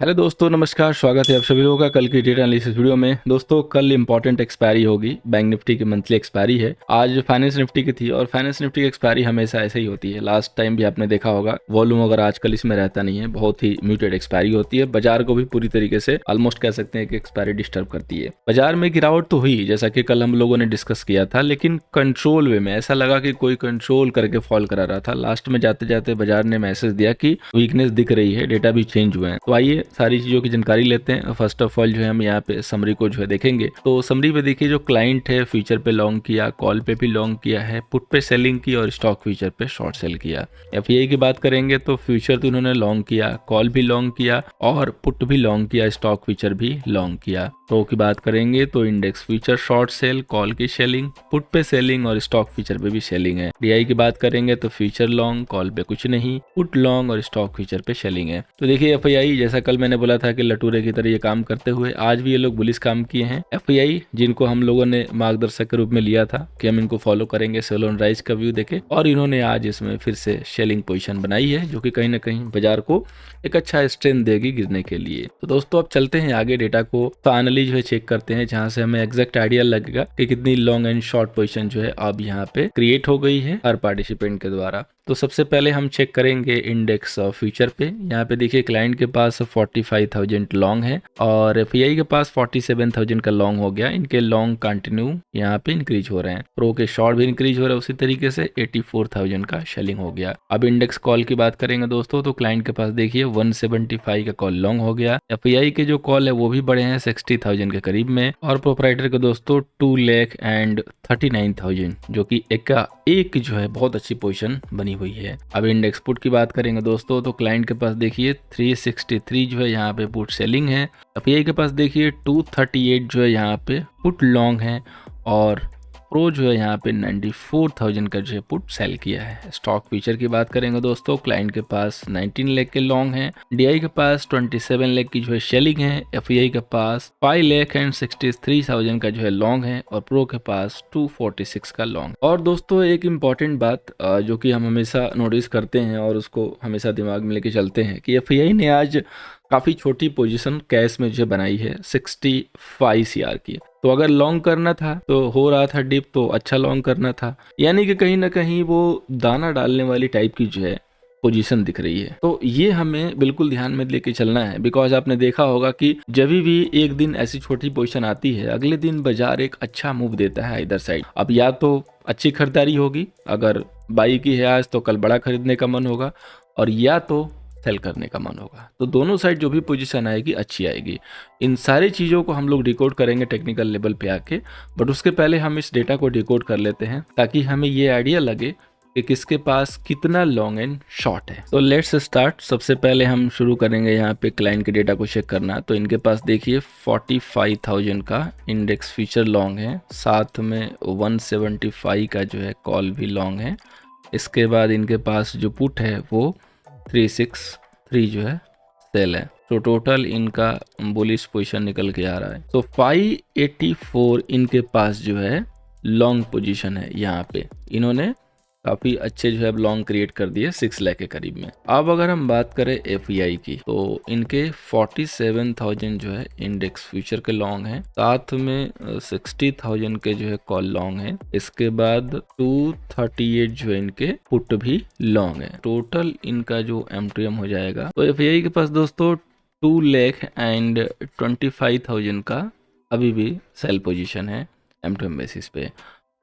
Hello दोस्तों, नमस्कार। स्वागत है आप सभी लोगों का कल की डेटा एनालिसिस वीडियो में। दोस्तों, कल इंपॉर्टेंट एक्सपायरी होगी। बैंक निफ्टी की मंथली एक्सपायरी है। आज फाइनेंस निफ्टी की थी और फाइनेंस निफ्टी की एक्सपायरी हमेशा ऐसे ही होती है। लास्ट टाइम भी आपने देखा होगा, वॉल्यूम अगर आजकल इसमें रहता नहीं है, बहुत ही म्यूटेड एक्सपायरी होती है। बाजार को भी पूरी तरीके से ऑलमोस्ट कह सकते हैं कि एक्सपायरी डिस्टर्ब करती है। बाजार में गिरावट तो हुई, जैसा कि कल हम लोगों ने डिस्कस किया था, लेकिन कंट्रोल वे में ऐसा लगा कि कोई कंट्रोल करके फॉल करा रहा था। लास्ट में जाते जाते बाजार ने मैसेज दिया कि वीकनेस दिख रही है, डेटा भी चेंज हुए हैं। तो आइए सारी चीजों की जानकारी लेते हैं। फर्स्ट ऑफ ऑल जो है हम यहाँ पे समरी को जो है देखेंगे। तो समरी पे देखिए, जो क्लाइंट है फ्यूचर पे लॉन्ग किया, कॉल पे भी लॉन्ग किया है, पुट पे सेलिंग की और स्टॉक फ्यूचर पे शॉर्ट सेल किया। एफआईआई की बात करेंगे तो फ्यूचर तो इन्होंने लॉन्ग किया, कॉल भी लॉन्ग किया और पुट भी लॉन्ग किया, स्टॉक फ्यूचर भी लॉन्ग किया। प्रो की बात करेंगे तो index future short cell, call की सेलिंग, पुट पे सेलिंग और स्टॉक फ्यूचर पे भी सेलिंग है। डीआई की बात करेंगे तो फ्यूचर लॉन्ग, कॉल पे कुछ नहीं, पुट लॉन्ग और स्टॉक फ्यूचर पे सेलिंग है। तो देखिए एफआईआई, जैसा कल मैंने बोला था कि लटूरे की तरह ये काम करते हुए आज भी ये लोग बुलिश काम किए हैं। एफआईआई जिनको हम लोगों ने मार्गदर्शक के रूप में लिया था कि हम इनको फॉलो करेंगे, सेल ऑन राइज का व्यू देखे, और इन्होंने आज इसमें फिर से सेलिंग पोजीशन बनाई है, जो कि कहीं ना कहीं बाजार को एक अच्छा स्ट्रेंथ देगी गिरने के लिए। तो दोस्तों अब चलते हैं आगे, डेटा को फाइनली जो है चेक करते हैं, जहां से हमें एग्जैक्ट आइडिया लगेगा कि कितनी लॉन्ग एंड शॉर्ट पोजीशन जो है अब यहाँ पे क्रिएट हो गई है हर पार्टिसिपेंट के द्वारा। तो सबसे पहले हम चेक करेंगे इंडेक्स फ्यूचर पे। यहाँ पे देखिए क्लाइंट के पास 45,000 लॉन्ग है और एफआईआई के पास 47,000 का लॉन्ग हो गया। इनके लॉन्ग कंटिन्यू यहाँ पे इंक्रीज हो रहे हैं। प्रो के शॉर्ट भी इंक्रीज हो रहा है, उसी तरीके से 84,000 का शेलिंग हो गया। अब इंडेक्स कॉल की बात करेंगे दोस्तों, तो क्लाइंट के पास देखिए 175 का कॉल लॉन्ग हो गया। एफआईआई के जो कॉल है वो भी बढ़े हैं 60,000 के करीब में, और प्रोपराइटर के दोस्तों 2,39,000, जो कि एक जो है बहुत अच्छी पोजीशन बनी हुई है। अब इंडेक्स पुट की बात करेंगे दोस्तों, तो क्लाइंट के पास देखिए 363 जो है यहाँ पे पुट सेलिंग है। एफआईआई के पास देखिए 238 जो है यहाँ पे पुट लॉन्ग है, और प्रो जो है यहाँ पे 94,000 का जो है पुट सेल किया है। स्टॉक फ्यूचर की बात करेंगे दोस्तों, क्लाइंट के पास 19 लाख के लॉन्ग है, डीआई के पास 27 लाख की जो है सेलिंग है, एफआईआई के पास 5,63,000 का जो है लॉन्ग है, और प्रो के पास 246 का लॉन्ग। और दोस्तों एक इम्पॉर्टेंट बात जो कि हम हमेशा नोटिस करते हैं और उसको हमेशा दिमाग में लेके चलते हैं कि एफआईआई ने आज काफ़ी छोटी पोजीशन कैश में जो बनाई है 65 सीआर की। तो अगर लॉन्ग करना था, तो हो रहा था डिप, तो अच्छा लॉन्ग करना था, यानी कि कहीं ना कहीं वो दाना डालने वाली टाइप की जो है पोजीशन दिख रही है। तो ये हमें बिल्कुल ध्यान में लेके चलना है, बिकॉज आपने देखा होगा कि जब भी एक दिन ऐसी छोटी पोजीशन आती है, अगले दिन बाजार एक अच्छा मूव देता है इधर साइड। अब या तो अच्छी खरीदारी होगी, अगर बाई की है आज तो कल बड़ा खरीदने का मन होगा, और या तो सेल करने का मन होगा। तो दोनों साइड जो भी पोजीशन आएगी अच्छी आएगी। इन सारी चीज़ों को हम लोग डिकोड करेंगे टेक्निकल लेवल पे आके, बट उसके पहले हम इस डेटा को डिकोड कर लेते हैं ताकि हमें ये आइडिया लगे कि किसके पास कितना लॉन्ग एंड शॉर्ट है। तो लेट्स स्टार्ट। सबसे पहले हम शुरू करेंगे यहाँ पे क्लाइंट के डेटा को चेक करना। तो इनके पास देखिए 45,000 का इंडेक्स फ्यूचर लॉन्ग है, साथ में 175 का जो है कॉल भी लॉन्ग है। इसके बाद इनके पास जो पुट है वो 363 जो है सेल है। तो टोटल इनका बुलिश पोजीशन निकल के आ रहा है। तो 584 इनके पास जो है लॉन्ग पोजीशन है। यहाँ पे इन्होंने काफी अच्छे जो है लॉन्ग क्रिएट कर दिए 6 लाख के करीब में। अब अगर हम बात करें एफआईआई की, तो इनके 47,000 जो है इंडेक्स फ्यूचर के लॉन्ग है, साथ में 60,000 के जो है कॉल लॉन्ग है। इसके बाद 238 जो है इनके पुट भी लॉन्ग है। टोटल इनका जो एमटीएम हो जाएगा, तो एफआईआई के पास दोस्तों 2,25,000 का अभी भी सेल पोजीशन है एमटीएम बेसिस पे।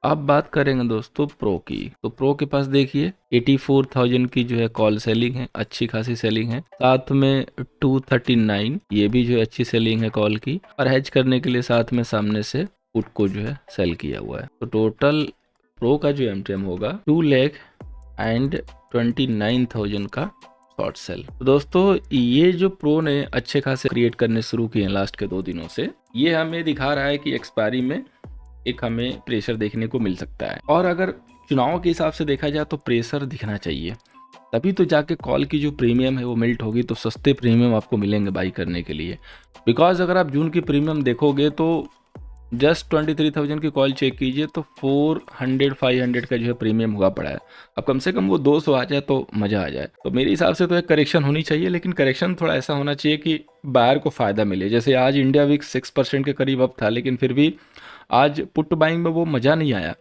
अब बात करेंगे दोस्तों प्रो की। तो प्रो के पास देखिए 84,000 की जो है कॉल सेलिंग है, अच्छी खासी सेलिंग है, साथ में 239 ये भी जो है अच्छी सेलिंग है कॉल की, और हेज करने के लिए साथ में सामने से पुट को जो है सेल किया हुआ है। तो टोटल प्रो का जो एमटीएम होगा 2,29,000 का शॉर्ट सेल। तो दोस्तों ये जो प्रो ने अच्छे खासे क्रिएट करने शुरू किए हैं लास्ट के 2 दिनों से, ये हमें दिखा रहा है कि एक्सपायरी में एक हमें प्रेशर देखने को मिल सकता है। और अगर चुनाव के हिसाब से देखा जाए तो प्रेशर दिखना चाहिए, तभी तो जाके कॉल की जो प्रीमियम है वो मिल्ट होगी, तो सस्ते प्रीमियम आपको मिलेंगे बाई करने के लिए। बिकॉज अगर आप जून की प्रीमियम देखोगे तो जस्ट 23,000 की कॉल चेक कीजिए तो 400-500 का जो है प्रीमियम हुआ पड़ा है। अब कम से कम वो 200 आ जाए तो मज़ा आ जाए। तो मेरे हिसाब से तो एक करेक्शन होनी चाहिए, लेकिन करेक्शन थोड़ा ऐसा होना चाहिए कि बायर को फ़ायदा मिले। जैसे आज इंडिया वीक 6% के करीब अप था, लेकिन फिर भी आज पुट बाइंग में वो मज़ा नहीं आया।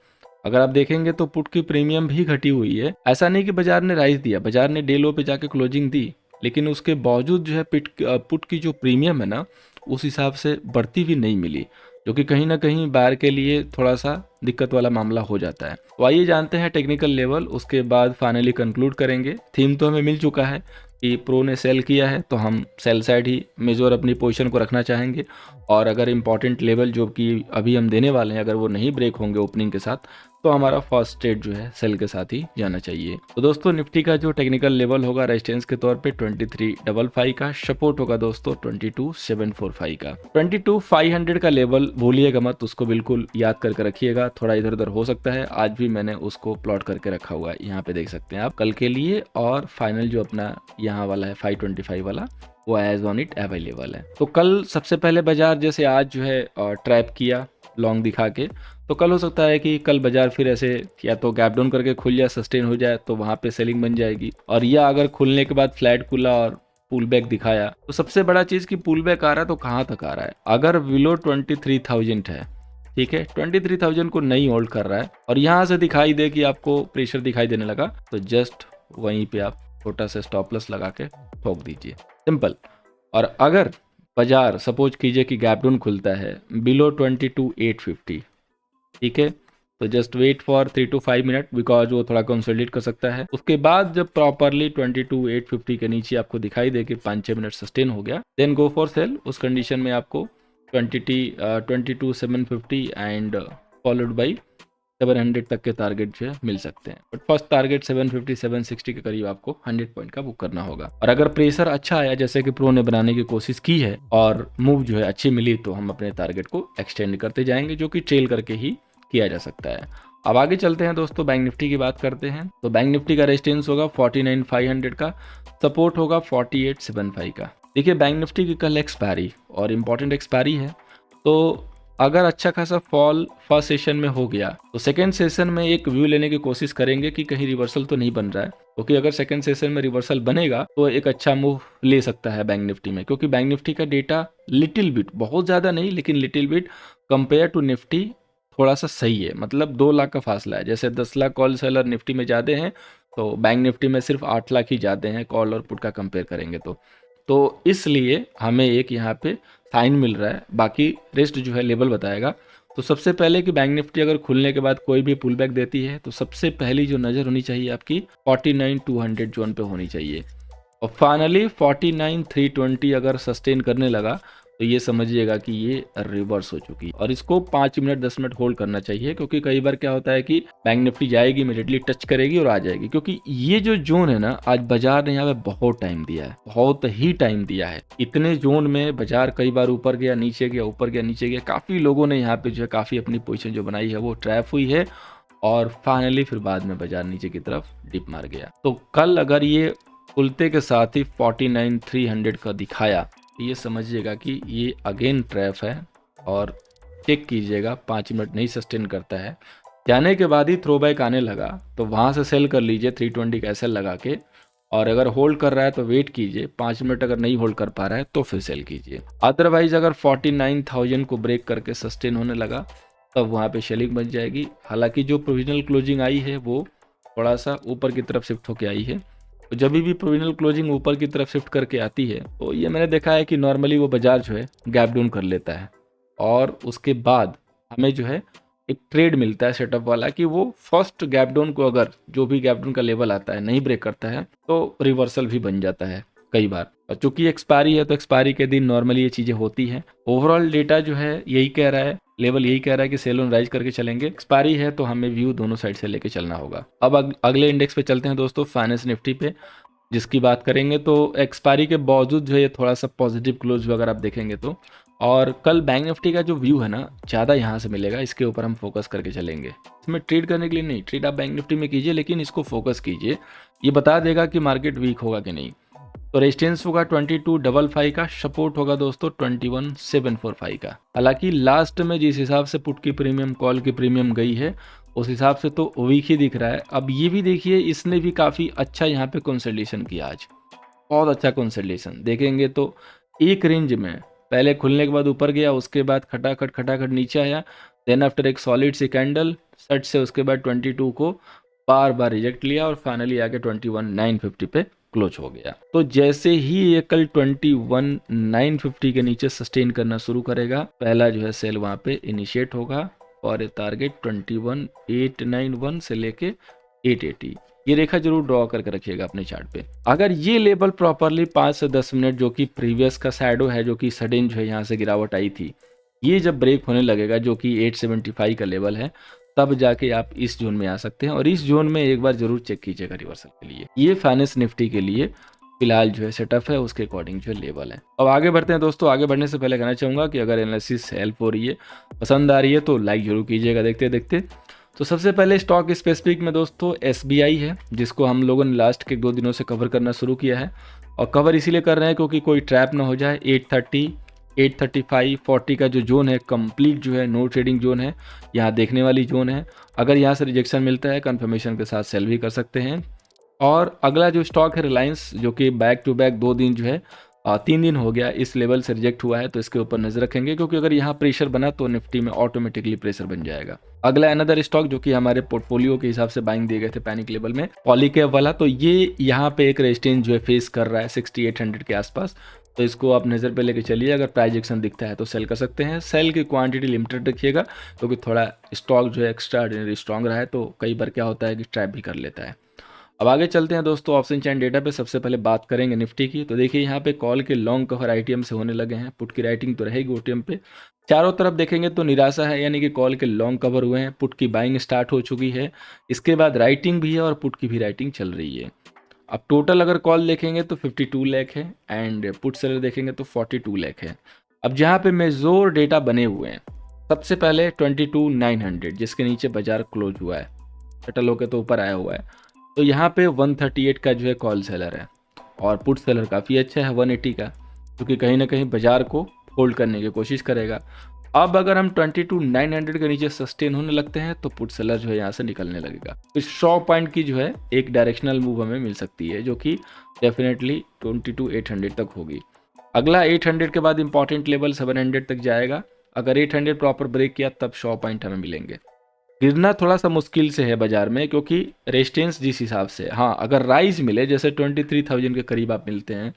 अगर आप देखेंगे तो पुट की प्रीमियम भी घटी हुई है। ऐसा नहीं कि बाजार ने राइज दिया, बाजार ने डे लो पे जाके क्लोजिंग दी, लेकिन उसके बावजूद जो है पुट की जो प्रीमियम है ना, उस हिसाब से बढ़ती हुई नहीं मिली, जो कि कहीं ना कहीं बायर के लिए थोड़ा सा दिक्कत वाला मामला हो जाता है। तो आइए जानते हैं टेक्निकल लेवल, उसके बाद फाइनली कंक्लूड करेंगे। थीम तो हमें मिल चुका है कि प्रो ने सेल किया है, तो हम सेल साइड ही मेजर अपनी पोजीशन को रखना चाहेंगे। और अगर इंपॉर्टेंट लेवल जो कि अभी हम देने वाले हैं, अगर वो नहीं ब्रेक होंगे ओपनिंग के साथ, तो हमारा फर्स्ट ट्रेड जो है सेल के साथ ही जाना चाहिए। तो दोस्तों निफ्टी का जो टेक्निकल लेवल होगा रेजिस्टेंस के तौर पे 2355 का, सपोर्ट होगा दोस्तों 22745 का। 22500 का लेवल भूलिएगा मत, उसको बिल्कुल याद करके रखिएगा। थोड़ा इधर उधर हो सकता है, आज भी मैंने उसको प्लॉट करके रखा हुआ है, यहाँ पे देख सकते हैं आप कल के लिए। और फाइनल जो अपना यहाँ वाला है 525 वाला, वो एज ऑन इट अवेलेबल है। तो कल सबसे पहले बाजार जैसे आज जो है ट्रैप किया लॉन्ग दिखा के, तो कल हो सकता है कि कल बाजार फिर ऐसे या तो गैप डाउन करके खुल जाए, सस्टेन हो जाए, तो वहाँ पे सेलिंग बन जाएगी। और या अगर खुलने के बाद फ्लैट खुला और पुल बैक दिखाया, तो सबसे बड़ा चीज़ कि पुल बैक आ रहा है तो कहाँ तक आ रहा है। अगर बिलो 23,000 है, ठीक है, 23,000 को नहीं होल्ड कर रहा है और यहाँ से दिखाई दे कि आपको प्रेशर दिखाई देने लगा, तो जस्ट वहीं पे आप छोटा सा स्टॉप लॉस लगा के ठोक दीजिए, सिंपल। और अगर बाजार सपोज कीजिए कि गैप डाउन खुलता है बिलो 22,850, ठीक है, तो just wait for 3 to 5 minute, because वो थोड़ा कंसोलिडेट कर सकता है। उसके बाद जब प्रॉपरली 22,850 के नीचे आपको दिखाई दे कि 5-6 मिनट सस्टेन हो गया, देन गो फॉर सेल। उस कंडीशन में आपको 22,750 एंड फॉलोड बाई 700 तक के टारगेट जो है मिल सकते हैं। बट फर्स्ट टारगेट 750-760 के करीब आपको 100 पॉइंट का बुक करना होगा। और अगर प्रेशर अच्छा आया, जैसे कि प्रो ने बनाने की कोशिश की है और मूव जो है अच्छी मिली, तो हम अपने टारगेट को एक्सटेंड करते जाएंगे, जो कि ट्रेल करके ही किया जा सकता है। अब आगे चलते हैं दोस्तों, बैंक निफ्टी की बात करते हैं। तो बैंक निफ्टी का रेजिस्टेंस होगा 49,500 का, सपोर्ट होगा 48,75 का। देखिए बैंक निफ्टी की कल एक्सपायरी और इम्पॉर्टेंट एक्सपायरी है, तो अगर अच्छा खासा फॉल फर्स्ट सेशन में हो गया, तो सेकेंड सेशन में एक व्यू लेने की कोशिश करेंगे कि कहीं रिवर्सल तो नहीं बन रहा है, क्योंकि अगर सेकेंड सेशन में रिवर्सल बनेगा तो एक अच्छा मूव ले सकता है बैंक निफ्टी में। क्योंकि बैंक निफ्टी का डेटा लिटिल बिट, बहुत ज़्यादा नहीं लेकिन little bit compare to nifty थोड़ा सा सही है, मतलब 2 लाख का फासला है। जैसे 10 लाख कॉल सेलर निफ्टी में ज़्यादा हैं, तो बैंक निफ्टी में सिर्फ 8 लाख ही ज़्यादा हैं कॉल और पुट का कंपेयर करेंगे तो इसलिए हमें एक यहाँ पे साइन मिल रहा है। बाकी रेस्ट जो है लेवल बताएगा। तो सबसे पहले कि बैंक निफ्टी अगर खुलने के बाद कोई भी पुल बैक देती है, तो सबसे पहली जो नज़र होनी चाहिए आपकी 49,200 जोन पे होनी चाहिए। और फाइनली 49,320 अगर सस्टेन करने लगा, तो ये समझिएगा कि ये रिवर्स हो चुकी है और इसको 5 मिनट 10 मिनट होल्ड करना चाहिए। क्योंकि कई बार क्या होता है कि बैंक निफ्टी जाएगी, इमीडिएटली टच करेगी और आ जाएगी। क्योंकि ये जो जोन है ना, आज बाजार ने यहाँ पे बहुत टाइम दिया है, बहुत ही टाइम दिया है। इतने जोन में बाजार कई बार ऊपर गया नीचे गया, ऊपर गया नीचे गया, काफी लोगों ने यहाँ पे जो है काफी अपनी पोजिशन जो बनाई है वो ट्रैप हुई है और फाइनली फिर बाद में बाजार नीचे की तरफ डिप मार गया। तो कल अगर ये खुलते के साथ ही 49,300 का दिखाया, ये समझिएगा कि ये अगेन ट्रैप है और चेक कीजिएगा 5 मिनट नहीं सस्टेन करता है, जाने के बाद ही थ्रो बैक आने लगा, तो वहाँ से सेल कर लीजिए 320 का एसएल लगा के। और अगर होल्ड कर रहा है तो वेट कीजिए, 5 मिनट अगर नहीं होल्ड कर पा रहा है तो फिर सेल कीजिए। अदरवाइज अगर 49,000 को ब्रेक करके सस्टेन होने लगा, तब वहाँ पे सेलिंग बन जाएगी। हालांकि जो प्रोविजनल क्लोजिंग आई है वो थोड़ा सा ऊपर की तरफ शिफ्ट होकर आई है, तो जब भी प्रोविजनल क्लोजिंग ऊपर की तरफ शिफ्ट करके आती है, तो ये मैंने देखा है कि नॉर्मली वो बाजार जो है गैप डाउन कर लेता है और उसके बाद हमें जो है एक ट्रेड मिलता है सेटअप वाला कि वो फर्स्ट गैप डाउन को अगर जो भी गैप डाउन का लेवल आता है नहीं ब्रेक करता है, तो रिवर्सल भी बन जाता है कई बार। और चूंकि एक्सपायरी है, तो एक्सपायरी के दिन नॉर्मली ये चीज़ें होती हैं। ओवरऑल डेटा जो है यही कह रहा है, लेवल यही कह रहा है कि सेल ऑन राइज करके चलेंगे। एक्सपायरी है तो हमें व्यू दोनों साइड से लेके चलना होगा। अब अगले इंडेक्स पे चलते हैं दोस्तों, फाइनेंस निफ्टी पे जिसकी बात करेंगे। तो एक्सपायरी के बावजूद जो है ये थोड़ा सा पॉजिटिव क्लोज अगर आप देखेंगे तो। और कल बैंक निफ्टी का जो व्यू है ना, ज़्यादा यहाँ से मिलेगा, इसके ऊपर हम फोकस करके चलेंगे। इसमें ट्रेड करने के लिए नहीं, ट्रेड आप बैंक निफ्टी में कीजिए लेकिन इसको फोकस कीजिए, ये बता देगा कि मार्केट वीक होगा कि नहीं। तो रेजिस्टेंस होगा 2255 का, सपोर्ट होगा दोस्तों 21745 का। हालांकि लास्ट में जिस हिसाब से पुट की प्रीमियम कॉल की प्रीमियम गई है उस हिसाब से तो वीक ही दिख रहा है। अब ये भी देखिए इसने भी काफ़ी अच्छा यहाँ पे कंसोलिडेशन किया आज, बहुत अच्छा कंसोलिडेशन देखेंगे तो एक रेंज में पहले खुलने के बाद ऊपर गया, उसके बाद खटाखट नीचे आया, देन आफ्टर एक सॉलिड सी कैंडल सट से उसके बाद 22 को बार बार रिजेक्ट लिया और फाइनली आके 21,950 पे क्लोज हो गया। तो जैसे ही ये कल 21,950 के नीचे सस्टेन करना शुरू करेगा, पहला जो है सेल वहां पे इनिशिएट होगा और ये टारगेट 21,891 से लेके 880, ये रेखा जरूर ड्रॉ करके रखिएगा अपने चार्ट पे। अगर ये लेवल प्रॉपरली 5 से 10 मिनट जो कि प्रीवियस का शैडो है, जो कि सडन जो है यहाँ से गिरावट आई थी, ये जब ब्रेक होने लगेगा जो कि 875 का लेवल है, तब जाके आप इस जोन में आ सकते हैं। और इस जोन में एक बार जरूर चेक कीजिएगा रिवर्सल के लिए। ये फाइनेंस निफ्टी के लिए फिलहाल जो है सेटअप है, उसके अकॉर्डिंग जो लेवल है। अब आगे बढ़ते हैं दोस्तों। आगे बढ़ने से पहले कहना चाहूँगा कि अगर एनालिसिस हेल्प हो रही है, पसंद आ रही है तो लाइक जरूर कीजिएगा देखते देखते। तो सबसे पहले स्टॉक स्पेसिफिक में दोस्तों SBI है, जिसको हम लोगों ने लास्ट के 2 दिनों से कवर करना शुरू किया है। और कवर इसीलिए कर रहे हैं क्योंकि कोई ट्रैप ना हो जाए। 830, 835, 40 का जो जोन है कंप्लीट जो है नो ट्रेडिंग जोन है, यहाँ देखने वाली जोन है। अगर यहाँ से रिजेक्शन मिलता है कंफर्मेशन के साथ सेल भी कर सकते हैं। और अगला जो स्टॉक है रिलायंस, जो कि बैक टू बैक 2 दिन जो है 3 दिन हो गया इस लेवल से रिजेक्ट हुआ है, तो इसके ऊपर नजर रखेंगे क्योंकि अगर यहाँ प्रेशर बना तो निफ्टी में ऑटोमेटिकली प्रेशर बन जाएगा। अगला अनदर स्टॉक जो कि हमारे पोर्टफोलियो के हिसाब से बाइंग दिए गए थे पैनिक लेवल में, पॉलीकैब वाला, तो ये यहाँ पे एक रेजिस्टेंस जो है फेस कर रहा है 6800 के आसपास। तो इसको आप नज़र पे लेके चलिए, अगर प्राइस एक्शन दिखता है तो सेल कर सकते हैं। सेल की क्वांटिटी लिमिटेड रखिएगा क्योंकि थोड़ा स्टॉक जो है एक्स्ट्रा ऑर्डिनरी स्ट्रॉन्ग रहा है, तो कई बार क्या होता है कि ट्रैप भी कर लेता है। अब आगे चलते हैं दोस्तों ऑप्शन चैन डेटा पे। सबसे पहले बात करेंगे निफ्टी की। तो देखिए यहाँ पे कॉल के लॉन्ग कवर ITM से होने लगे हैं, पुट की राइटिंग तो रहेगी OTM पे। चारों तरफ देखेंगे तो निराशा है, यानी कि कॉल के लॉन्ग कवर हुए हैं, पुट की बाइंग स्टार्ट हो चुकी है, इसके बाद राइटिंग भी है और पुट की भी राइटिंग चल रही है। अब टोटल अगर कॉल देखेंगे तो 52 लाख है एंड पुट सेलर देखेंगे तो 42 लाख है। अब जहाँ पे मेजोर डेटा बने हुए हैं, सबसे पहले 22,900 जिसके नीचे बाजार क्लोज हुआ है, सेटल होकर तो ऊपर आया हुआ है। तो यहाँ पे 138 का जो है कॉल सेलर है और पुट सेलर काफ़ी अच्छा है 180 का, क्योंकि कहीं ना कहीं बाजार को होल्ड करने की कोशिश करेगा। अब अगर हम 22,900 के नीचे सस्टेन होने लगते हैं तो पुट सेलर जो है यहाँ से निकलने लगेगा। तो 100 पॉइंट की जो है एक डायरेक्शनल मूव हमें मिल सकती है, जो कि डेफिनेटली 22,800 तक होगी। अगला 800 के बाद इंपॉर्टेंट लेवल 700 तक जाएगा। अगर 800 प्रॉपर ब्रेक किया तब 100 पॉइंट हमें मिलेंगे। गिरना थोड़ा सा मुश्किल से है बाजार में, क्योंकि रेजिस्टेंस जिस हिसाब से, हाँ अगर राइज मिले जैसे 23,000 के करीब आप मिलते हैं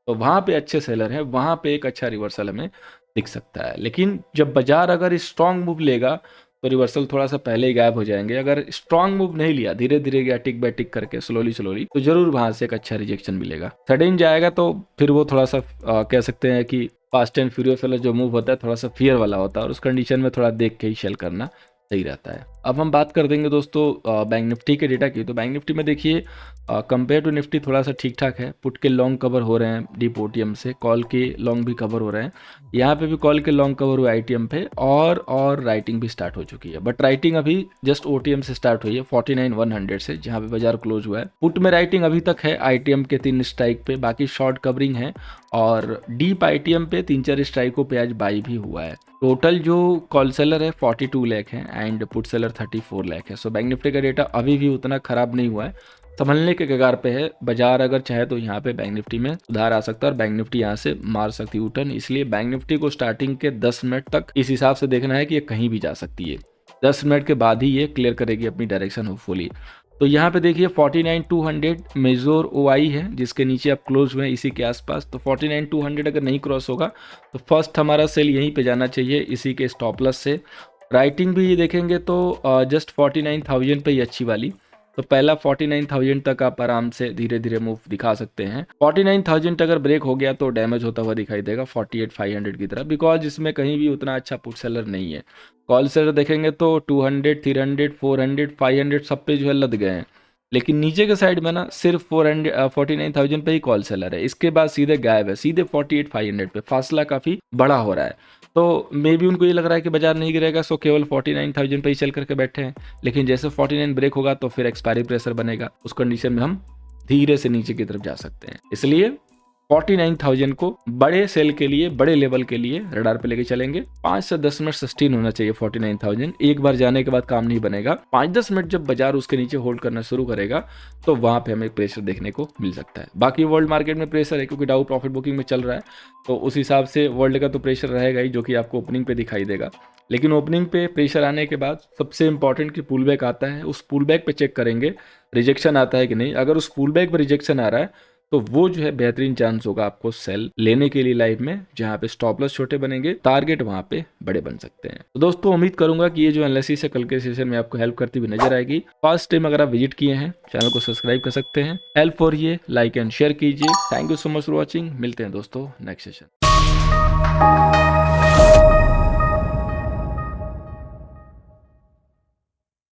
तो वहाँ पे अच्छे सेलर हैं, वहाँ पे एक अच्छा रिवर्सल हमें दिख सकता है। लेकिन जब बाजार अगर स्ट्रांग मूव लेगा तो रिवर्सल थोड़ा सा पहले ही गायब हो जाएंगे। अगर स्ट्रांग मूव नहीं लिया, धीरे धीरे गया टिक बाय टिक करके स्लोली, तो जरूर वहाँ से एक अच्छा रिजेक्शन मिलेगा। सडन जाएगा तो फिर वो थोड़ा सा कह सकते हैं कि फास्ट एंड फ्यूरियस वाला जो मूव होता है थोड़ा सा फियर वाला होता है, और उस कंडीशन में थोड़ा देख के ही सेल करना सही रहता है। अब हम बात कर देंगे दोस्तों बैंक निफ्टी के डेटा की। तो बैंक निफ्टी में देखिए कंपेयर टू निफ्टी थोड़ा सा ठीक ठाक है। पुट के लॉन्ग कवर हो रहे हैं डीप OTM से, कॉल के लॉन्ग भी कवर हो रहे हैं। यहाँ पे भी कॉल के लॉन्ग कवर हुए ITM पे, और राइटिंग भी स्टार्ट हो चुकी है। बट राइटिंग अभी जस्ट OTM से स्टार्ट हुई है 49,100 से, जहाँ पे बाजार क्लोज हुआ है। पुट में राइटिंग अभी तक है ITM के 3 स्ट्राइक पे, बाकी शॉर्ट कवरिंग है, और डीप ITM पे 3-4 स्ट्राइकों पे आज बाई भी हुआ है। टोटल जो कॉल सेलर है 42 लाख है एंड पुट सेलर 34 लाख है। सो बैंक निफ्टी का डेटा अभी भी उतना खराब नहीं हुआ है, संभलने के कगार पे है। बाजार अगर चाहे तो यहाँ पे बैंक निफ्टी में सुधार आ सकता है और बैंक निफ्टी यहाँ से मार सकती है U-टर्न। इसलिए बैंक निफ्टी को स्टार्टिंग के 10 मिनट तक इस हिसाब से देखना है कि ये कहीं भी जा सकती है। 10 मिनट के बाद ही ये क्लियर करेगी अपनी डायरेक्शन होपफुली। तो यहाँ पे देखिए 49,200 मेजोर OI है, जिसके नीचे आप क्लोज हुए इसी के आसपास। तो 49,200 अगर नहीं क्रॉस होगा तो फर्स्ट हमारा सेल यहीं पे जाना चाहिए, इसी के स्टॉप लॉस से। राइटिंग भी ये देखेंगे तो जस्ट 49,000 पे ही अच्छी वाली, तो पहला 49,000 तक आप आराम से धीरे धीरे मूव दिखा सकते हैं। 49,000 अगर ब्रेक हो गया तो डैमेज होता हुआ दिखाई देगा 48,500 की तरफ, बिकॉज इसमें कहीं भी उतना अच्छा पुट सेलर नहीं है। कॉल सेलर देखेंगे तो 200, 300, 400, 500 सब पे जो है लद गए हैं, लेकिन नीचे के साइड में ना सिर्फ 49,000 पे ही कॉल सेलर है। इसके बाद सीधे गायब है, सीधे 48,500 पे। फासला काफ़ी बड़ा हो रहा है। तो मे बी उनको ये लग रहा है कि बाजार नहीं गिरेगा, सो केवल 49,000 पे ही चल करके बैठे हैं। लेकिन जैसे 49 ब्रेक होगा तो फिर एक्सपायरी प्रेशर बनेगा, उस कंडीशन में हम धीरे से नीचे की तरफ जा सकते हैं। इसलिए 49,000 को बड़े सेल के लिए, बड़े लेवल के लिए रडार पे लेके चलेंगे। 5 से 10 मिनट सस्टेन होना चाहिए 49,000। एक बार जाने के बाद काम नहीं बनेगा। 5-10 मिनट जब बाजार उसके नीचे होल्ड करना शुरू करेगा तो वहां पे हमें प्रेशर देखने को मिल सकता है। बाकी वर्ल्ड मार्केट में प्रेशर है क्योंकि डाउ प्रॉफिट बुकिंग में चल रहा है, तो उस हिसाब से वर्ल्ड का तो प्रेशर रहेगा ही, जो कि आपको ओपनिंग पे दिखाई देगा। लेकिन ओपनिंग पे प्रेशर आने के बाद सबसे इंपॉर्टेंट कि पुल बैक आता है, उस पुल बैक पे चेक करेंगे रिजेक्शन आता है कि नहीं। अगर उस पुल बैक पर रिजेक्शन आ रहा है तो वो जो है बेहतरीन चांस होगा आपको सेल लेने के लिए लाइव में, जहां पे स्टॉप लॉस छोटे बनेंगे, टारगेट वहां पे बड़े बन सकते हैं। तो दोस्तों उम्मीद करूंगा कि ये जो एनालिसिस है कल के सेशन में आपको हेल्प करती हुई नजर आएगी। फर्स्ट टाइम अगर आप विजिट किए हैं चैनल को सब्सक्राइब कर सकते हैं। हेल्प हो रही है लाइक एंड शेयर कीजिए। Thank you so much for watching. मिलते हैं दोस्तों नेक्स्ट सेशन।